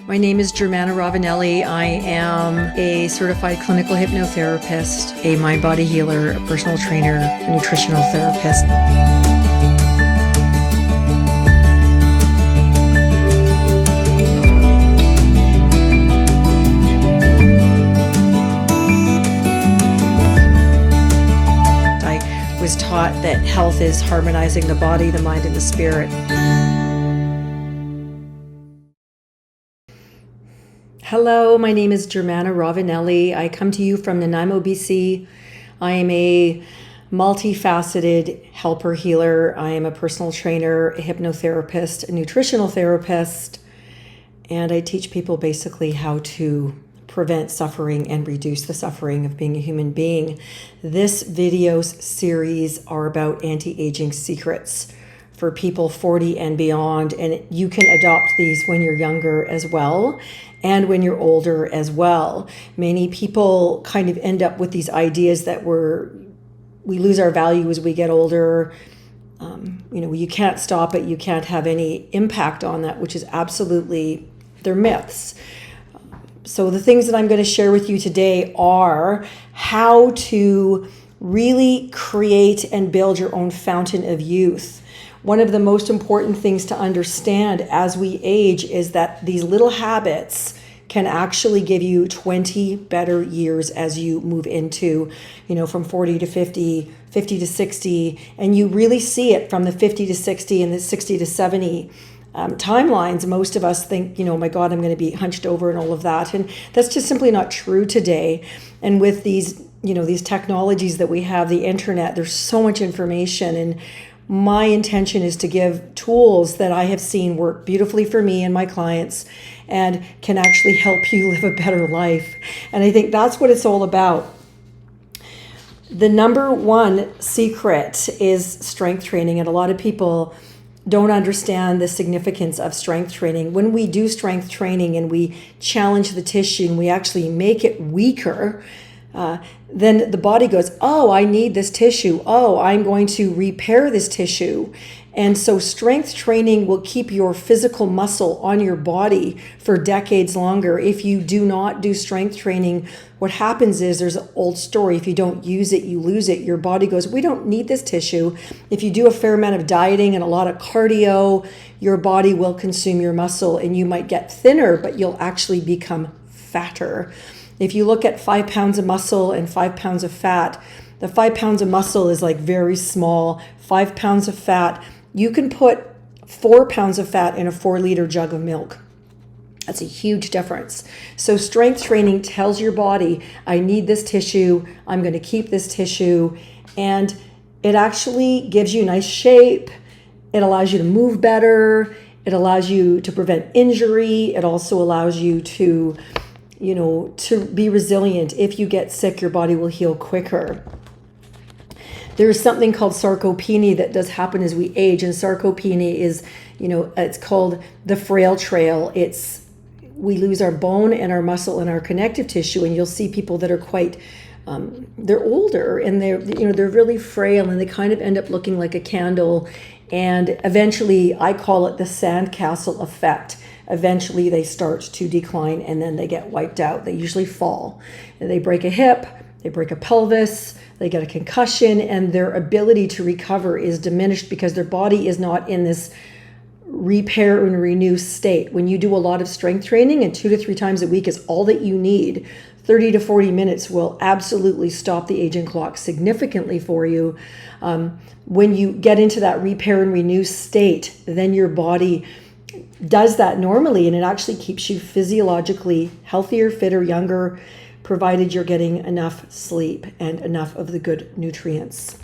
My name is Germana Ravanelli. I am a certified clinical hypnotherapist, a mind-body healer, a personal trainer, a nutritional therapist. I was taught that health is harmonizing the body, the mind, and the spirit. Hello, my name is Germana Ravanelli. I come to you from Nanaimo, BC. I am a multifaceted helper healer. I am a personal trainer, a hypnotherapist, a nutritional therapist, and I teach people basically how to prevent suffering and reduce the suffering of being a human being. This video series are about anti-aging secrets for people 40 and beyond, and you can adopt these when you're younger as well and when you're older as well. Many people kind of end up with these ideas that we lose our value as we get older. You can't stop it, you can't have any impact on that, which is absolutely, they're myths. So the things that I'm going to share with you today are how to really create and build your own fountain of youth. One of the most important things to understand as we age is that these little habits can actually give you 20 better years as you move into, from 40 to 50, 50 to 60, and you really see it from the 50 to 60 and the 60 to 70 timelines. Most of us think, oh my God, I'm going to be hunched over and all of that. And that's just simply not true today. And with these technologies that we have, the internet, there's so much information, and my intention is to give tools that I have seen work beautifully for me and my clients and can actually help you live a better life. And I think that's what it's all about. The number one secret is strength training, and a lot of people don't understand the significance of strength training. When we do strength training and we challenge the tissue and we actually make it weaker, then the body goes, oh, I need this tissue. Oh, I'm going to repair this tissue. And so strength training will keep your physical muscle on your body for decades longer. If you do not do strength training, what happens is there's an old story. If you don't use it, you lose it. Your body goes, we don't need this tissue. If you do a fair amount of dieting and a lot of cardio, your body will consume your muscle and you might get thinner, but you'll actually become fatter. If you look at 5 pounds of muscle and 5 pounds of fat, the 5 pounds of muscle is like very small. 5 pounds of fat, you can put 4 pounds of fat in a 4-liter jug of milk. That's a huge difference. So strength training tells your body, I need this tissue, I'm going to keep this tissue, and it actually gives you nice shape. It allows you to move better. It allows you to prevent injury. It also allows you to be resilient. If you get sick, your body will heal quicker. There's something called sarcopenia that does happen as we age, and sarcopenia is, it's called the frail trail. We lose our bone and our muscle and our connective tissue, and you'll see people that are quite, they're older and they're really frail, and they kind of end up looking like a candle. And eventually, I call it the sandcastle effect. Eventually they start to decline and then they get wiped out. They usually fall. And they break a hip, they break a pelvis, they get a concussion, and their ability to recover is diminished because their body is not in this repair and renew state. When you do a lot of strength training, and 2 to 3 times a week is all that you need, 30 to 40 minutes will absolutely stop the aging clock significantly for you. When you get into that repair and renew state, then your body does that normally, and it actually keeps you physiologically healthier, fitter, younger, provided you're getting enough sleep and enough of the good nutrients.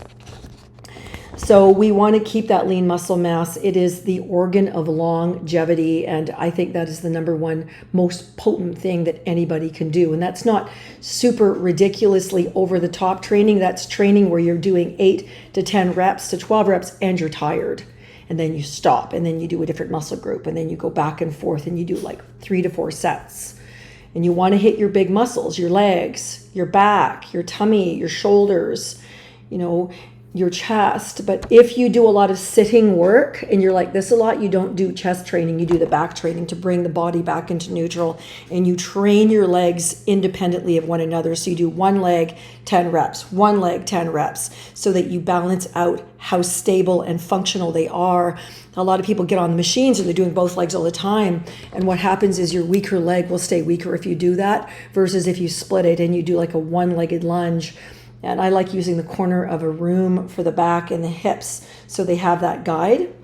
So we want to keep that lean muscle mass. It is the organ of longevity, and I think that is the number one most potent thing that anybody can do. And that's not super ridiculously over the top training. That's training where you're doing 8 to 10 reps to 12 reps and you're tired. And then you stop, and then you do a different muscle group, and then you go back and forth, and you do like 3 to 4 sets. And you want to hit your big muscles, your legs, your back, your tummy, your shoulders. your chest. But if you do a lot of sitting work and you're like this a lot, you don't do chest training, you do the back training to bring the body back into neutral, and you train your legs independently of one another. So you do one leg 10 reps, one leg 10 reps, so that you balance out how stable and functional they are. A lot of people get on the machines and they're doing both legs all the time, and what happens is your weaker leg will stay weaker if you do that, versus if you split it and you do like a one-legged lunge. And I like using the corner of a room for the back and the hips, so they have that guide.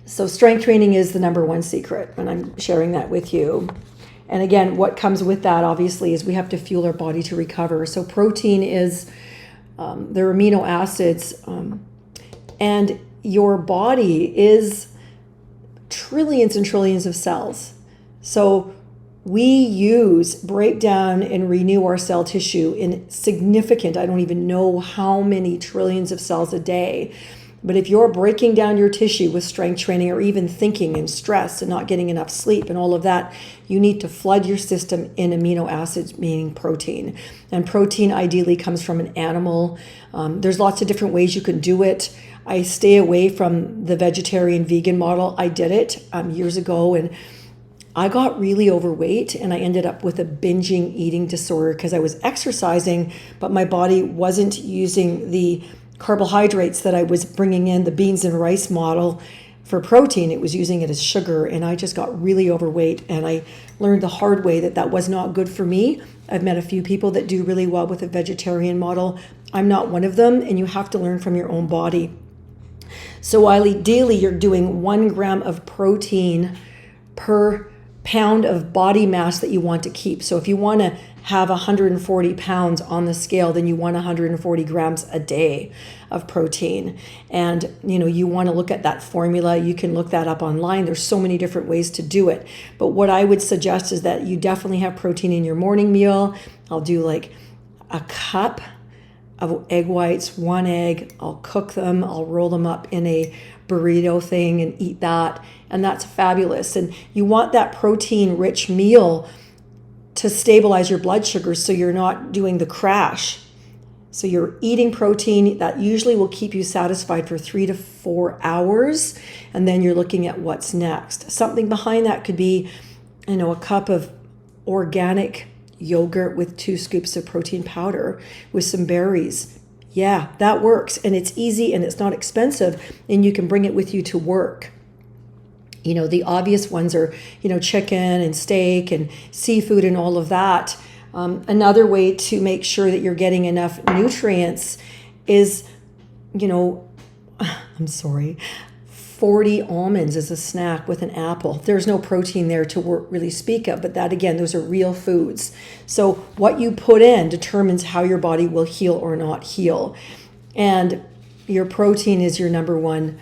So strength training is the number one secret, and I'm sharing that with you. And again, what comes with that, obviously, is we have to fuel our body to recover. So protein is, they're amino acids, and your body is trillions and trillions of cells. So we break down and renew our cell tissue in significant, I don't even know how many trillions of cells a day. But if you're breaking down your tissue with strength training, or even thinking and stress and not getting enough sleep and all of that, you need to flood your system in amino acids, meaning protein. And protein ideally comes from an animal. There's lots of different ways you can do it. I stay away from the vegetarian vegan model. I did it years ago, and I got really overweight, and I ended up with a binging eating disorder because I was exercising, but my body wasn't using the carbohydrates that I was bringing in, the beans and rice model, for protein. It was using it as sugar, and I just got really overweight, and I learned the hard way that that was not good for me. I've met a few people that do really well with a vegetarian model. I'm not one of them, and you have to learn from your own body. So ideally, you're doing 1 gram of protein per pound of body mass that you want to keep. So if you want to have 140 pounds on the scale, then you want 140 grams a day of protein. And you want to look at that formula. You can look that up online. There's so many different ways to do it. But what I would suggest is that you definitely have protein in your morning meal. I'll do like a cup of egg whites, 1 egg. I'll cook them. I'll roll them up in a burrito thing and eat that. And that's fabulous. And you want that protein rich meal to stabilize your blood sugar, so you're not doing the crash. So you're eating protein that usually will keep you satisfied for 3 to 4 hours. And then you're looking at what's next. Something behind that could be, a cup of organic yogurt with 2 scoops of protein powder with some berries. Yeah, that works. And it's easy and it's not expensive, and you can bring it with you to work. The obvious ones are, chicken and steak and seafood and all of that. Another way to make sure that you're getting enough nutrients is, I'm sorry, 40 almonds as a snack with an apple. There's no protein there to really speak of, but that, again, those are real foods. So what you put in determines how your body will heal or not heal. And your protein is your number one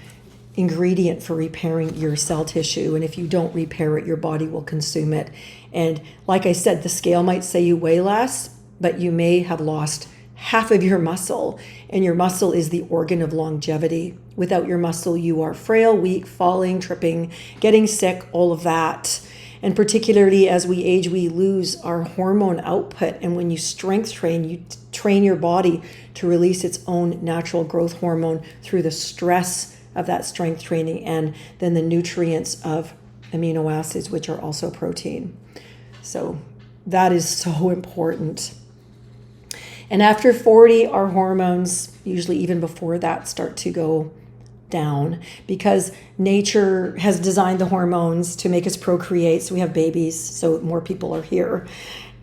ingredient for repairing your cell tissue. And if you don't repair it, your body will consume it. And like I said, the scale might say you weigh less, but you may have lost half of your muscle, and your muscle is the organ of longevity. Without your muscle, you are frail, weak, falling, tripping, getting sick, all of that. And particularly as we age, we lose our hormone output. And when you strength train, you train your body to release its own natural growth hormone through the stress of that strength training, and then the nutrients of amino acids, which are also protein. So that is so important. And after 40, our hormones, usually even before that, start to go down, because nature has designed the hormones to make us procreate. So we have babies, so more people are here.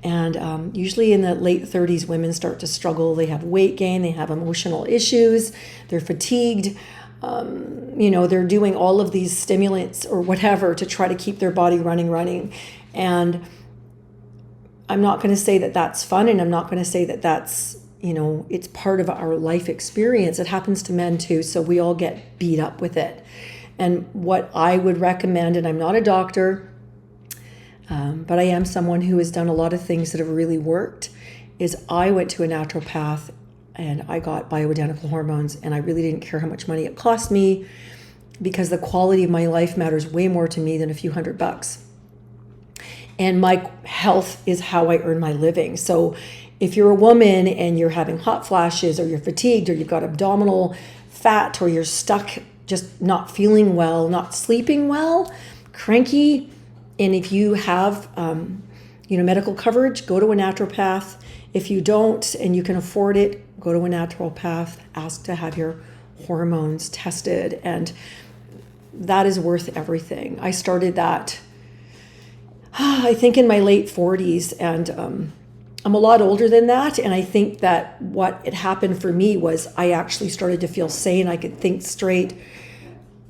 And usually in the late 30s, women start to struggle. They have weight gain, they have emotional issues, they're fatigued. They're doing all of these stimulants or whatever to try to keep their body running. And I'm not going to say that that's fun, and I'm not going to say that that's, it's part of our life experience. It happens to men too, so we all get beat up with it. And what I would recommend, and I'm not a doctor, but I am someone who has done a lot of things that have really worked, is I went to a naturopath and I got bioidentical hormones, and I really didn't care how much money it cost me, because the quality of my life matters way more to me than a few $100. And my health is how I earn my living. So If you're a woman and you're having hot flashes, or you're fatigued, or you've got abdominal fat, or you're stuck just not feeling well, not sleeping well, cranky, and if you have medical coverage, go to a naturopath. If you don't and you can afford it, go to a naturopath, ask to have your hormones tested, and that is worth everything. I started that, I think, in my late 40s, and I'm a lot older than that, and I think that what had happened for me was I actually started to feel sane. I could think straight,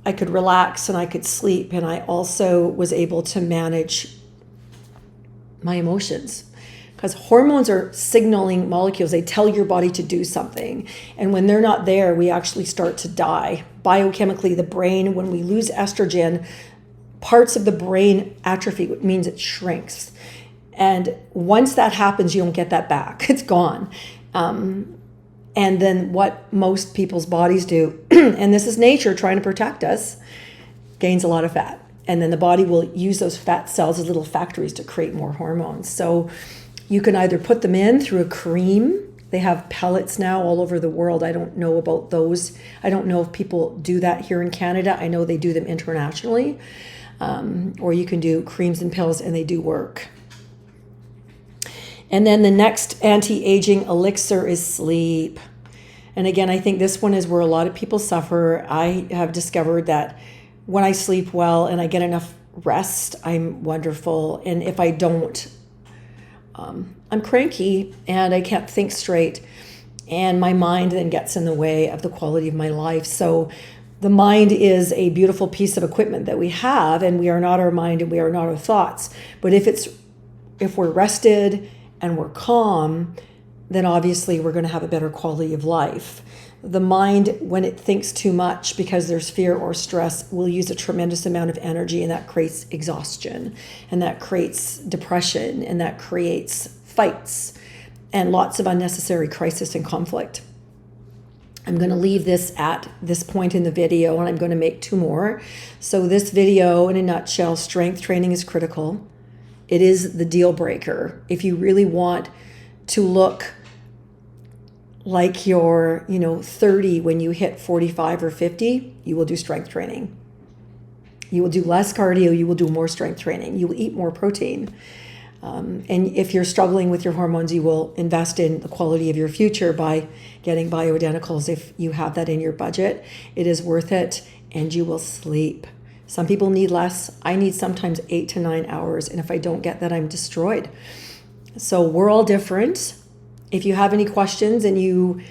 I could relax, and I could sleep, and I also was able to manage my emotions. Because hormones are signaling molecules. They tell your body to do something. And when they're not there, we actually start to die. Biochemically, the brain, when we lose estrogen, parts of the brain atrophy, which means it shrinks. And once that happens, you don't get that back. It's gone. And then what most people's bodies do, and this is nature trying to protect us, gains a lot of fat. And then the body will use those fat cells as little factories to create more hormones. So you can either put them in through a cream. They have pellets now all over the world. I don't know about those. I don't know if people do that here in Canada. I know they do them internationally. Or you can do creams and pills, and they do work. And then the next anti-aging elixir is sleep. And again, I think this one is where a lot of people suffer. I have discovered that when I sleep well and I get enough rest, I'm wonderful. And if I don't, I'm cranky and I can't think straight, and my mind then gets in the way of the quality of my life. So the mind is a beautiful piece of equipment that we have, and we are not our mind and we are not our thoughts. But if we're rested and we're calm, then obviously we're going to have a better quality of life. The mind, when it thinks too much because there's fear or stress, will use a tremendous amount of energy, and that creates exhaustion, and that creates depression, and that creates fights and lots of unnecessary crisis and conflict. I'm going to leave this at this point in the video, and I'm going to make 2 more. So this video, in a nutshell, strength training is critical. It is the deal breaker. If you really want to look like you're 30 when you hit 45 or 50, you will do strength training. You will do less cardio, you will do more strength training. You will eat more protein. And if you're struggling with your hormones, you will invest in the quality of your future by getting bioidenticals. If you have that in your budget, it is worth it, and you will sleep. Some people need less. I need sometimes 8 to 9 hours, and if I don't get that, I'm destroyed. So we're all different. If you have any questions and you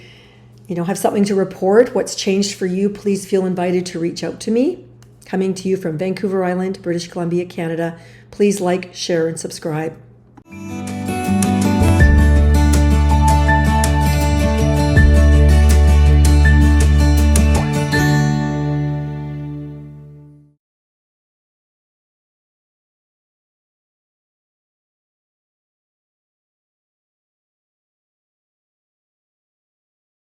have something to report, what's changed for you, please feel invited to reach out to me. Coming to you from Vancouver Island, British Columbia, Canada. Please like, share, and subscribe.